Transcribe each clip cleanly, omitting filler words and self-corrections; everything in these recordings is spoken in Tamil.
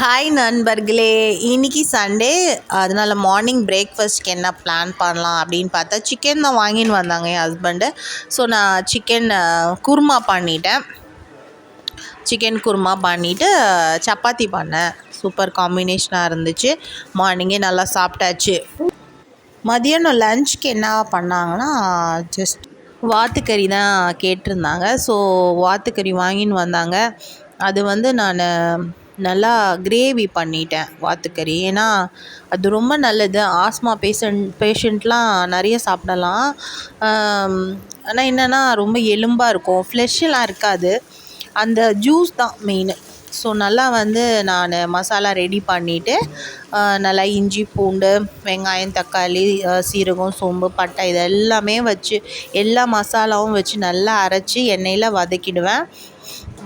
ஹாய் நண்பர்களே, இன்றைக்கி சண்டே. அதனால் மார்னிங் பிரேக்ஃபாஸ்ட்க்கு என்ன பிளான் பண்ணலாம் அப்படின்னு பார்த்தா சிக்கன் தான் வாங்கின்னு வந்தாங்க என் ஹஸ்பண்டு. ஸோ நான் சிக்கன் குருமா பண்ணிட்டேன். சிக்கன் குருமா பண்ணிவிட்டு சப்பாத்தி பண்ணேன். சூப்பர் காம்பினேஷனாக இருந்துச்சு. மார்னிங்கே நல்லா சாப்பிட்டாச்சு. மதியானம் லஞ்சுக்கு என்ன பண்ணாங்கன்னா ஜஸ்ட் வாத்துக்கறி தான் கேட்டிருந்தாங்க. ஸோ வாத்துக்கறி வாங்கின்னு வந்தாங்க. அது வந்து நான் நல்லா கிரேவி பண்ணிட்டேன் வாத்துக்கறி. ஏன்னா அது ரொம்ப நல்லது. ஆஸ்மா பேஷண்ட்லாம் நிறைய சாப்பிடலாம். ஆனால் என்னென்னா ரொம்ப எலும்பாக இருக்கும், ஃப்ளெஷ்ஷெல்லாம் இருக்காது. அந்த ஜூஸ் தான் மெயின். ஸோ நல்லா வந்து நான் மசாலா ரெடி பண்ணிவிட்டு நல்லா இஞ்சி பூண்டு வெங்காயம் தக்காளி சீரகம் சோம்பு பட்டை இது எல்லாமே வச்சு எல்லா மசாலாவும் வச்சு நல்லா அரைச்சி எண்ணெயில்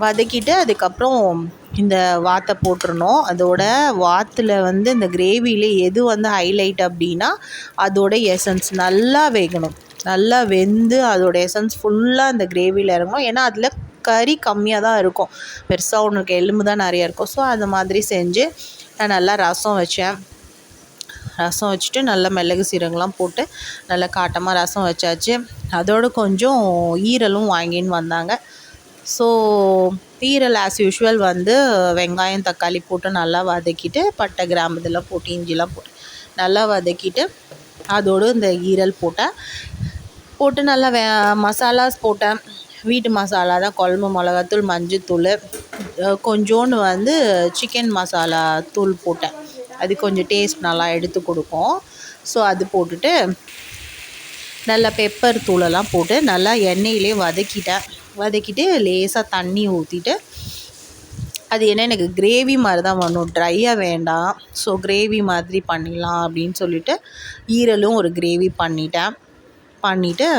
வதக்கிட்டு அதுக்கப்புறம் இந்த வாத்தை போட்டுறணும். அதோட வாத்தில் வந்து இந்த கிரேவியில் எது வந்து ஹைலைட் அப்படின்னா அதோட எசன்ஸ் நல்லா வேகணும். நல்லா வெந்து அதோட எசன்ஸ் ஃபுல்லாக அந்த கிரேவியில் இறங்கணும். ஏன்னா அதில் கறி கம்மியாக தான் இருக்கும், பெருசாக ஒன்றுக்கு எலும்பு தான் நிறையா இருக்கும். ஸோ அது மாதிரி செஞ்சு நான் நல்லா ரசம் வச்சுட்டு நல்லா மிளகு சீரகம்லாம் போட்டு நல்லா காட்டமாக ரசம் வச்சாச்சு. அதோடு கொஞ்சம் ஈரலும் வாங்கின்னு வந்தாங்க. ஸோ ஈரல் ஆஸ் யூஷுவல் வந்து வெங்காயம் தக்காளி போட்டு நல்லா வதக்கிட்டு பட்டை கிராம்பு இதெல்லாம் போட்டு இஞ்சிலாம் போட்டு நல்லா வதக்கிட்டு அதோடு இந்த ஈரல் போட்டு நல்லா மசாலாஸ் போட்டேன். வீட்டு மசாலா தான், குழம்பு மிளகாத்தூள் மஞ்சத்தூள் கொஞ்சோண்டு வந்து சிக்கன் மசாலா தூள் போட்டேன். அது கொஞ்சம் டேஸ்ட் நல்லா எடுத்து கொடுக்கும். ஸோ அது போட்டுட்டு நல்லா பெப்பர் தூளெல்லாம் போட்டு நல்லா எண்ணெயிலே வதக்கிட்டு லேசாக தண்ணி ஊற்றிட்டு அது என்ன எனக்கு கிரேவி மாதிரி தான் வரணும், ட்ரையாக வேண்டாம். ஸோ கிரேவி மாதிரி பண்ணிடலாம் அப்படின்னு சொல்லிவிட்டு ஈரலும் ஒரு கிரேவி பண்ணிவிட்டு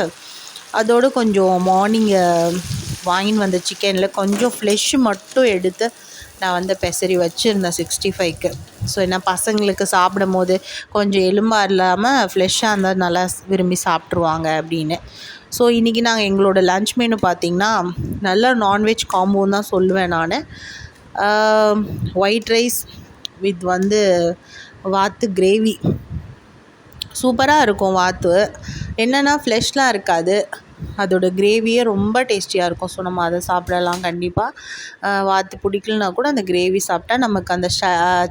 அதோடு கொஞ்சம் மார்னிங் வாங்கின்னு வந்த சிக்கனில் கொஞ்சம் ஃப்ளெஷ் மட்டும் எடுத்து நான் வந்து பெசரி வச்சுருந்தேன் 65க்கு. ஸோ என்ன பசங்களுக்கு சாப்பிடும் போது கொஞ்சம் எலும்பாக இல்லாமல் ஃப்ளெஷ்ஷாக இருந்தால் நல்லா விரும்பி சாப்பிட்ருவாங்க அப்படின்னு. ஸோ இன்றைக்கி நாங்கள் எங்களோட லன்ச் மெனு பார்த்திங்கன்னா நல்லா நான்வெஜ் காம்போன்னு தான் சொல்லுவேன் நான். ஒயிட் ரைஸ் வித் வந்து வாத்து கிரேவி சூப்பராக இருக்கும். வாத்து என்னென்னா ஃப்ளெஷ்லாம் இருக்காது, அதோட கிரேவியே ரொம்ப டேஸ்டியாக இருக்கும். ஸோ நம்ம அதை சாப்பிடலாம் கண்டிப்பாக. வாத்து பிடிக்கலனா கூட அந்த கிரேவி சாப்பிட்டா நமக்கு அந்த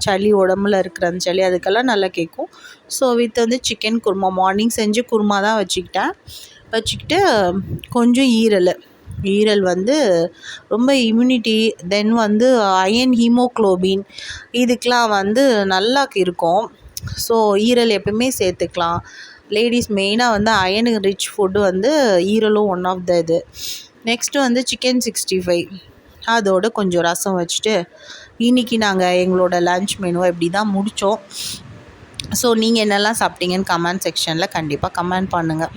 சளி உடம்புல இருக்கிற அந்த சளி அதுக்கெல்லாம் நல்லா கேட்கும். ஸோ வித் வந்து சிக்கன் குருமா மார்னிங் செஞ்சு குருமா தான் வச்சுக்கிட்டு கொஞ்சம் ஈரல் வந்து ரொம்ப இம்யூனிட்டி, தென் வந்து அயன் ஹீமோக்ளோபின் இதுக்கெலாம் வந்து நல்லா இருக்கும். ஸோ ஈரல் எப்பவுமே சேர்த்துக்கலாம். லேடிஸ் மெயினாக வந்து அயனு ரிச் ஃபுட்டு வந்து ஈரலும் ஒன் ஆஃப் த இது. நெக்ஸ்ட்டு வந்து சிக்கன் 65 அதோடு கொஞ்சம் ரசம் வச்சுட்டு இன்றைக்கி நாங்கள் எங்களோட லன்ச் மெனுவை இப்படி தான் முடித்தோம். ஸோ நீங்கள் என்னெல்லாம் சாப்பிட்டீங்கன்னு கமெண்ட் செக்ஷனில் கண்டிப்பாக கமெண்ட் பண்ணுங்கள்.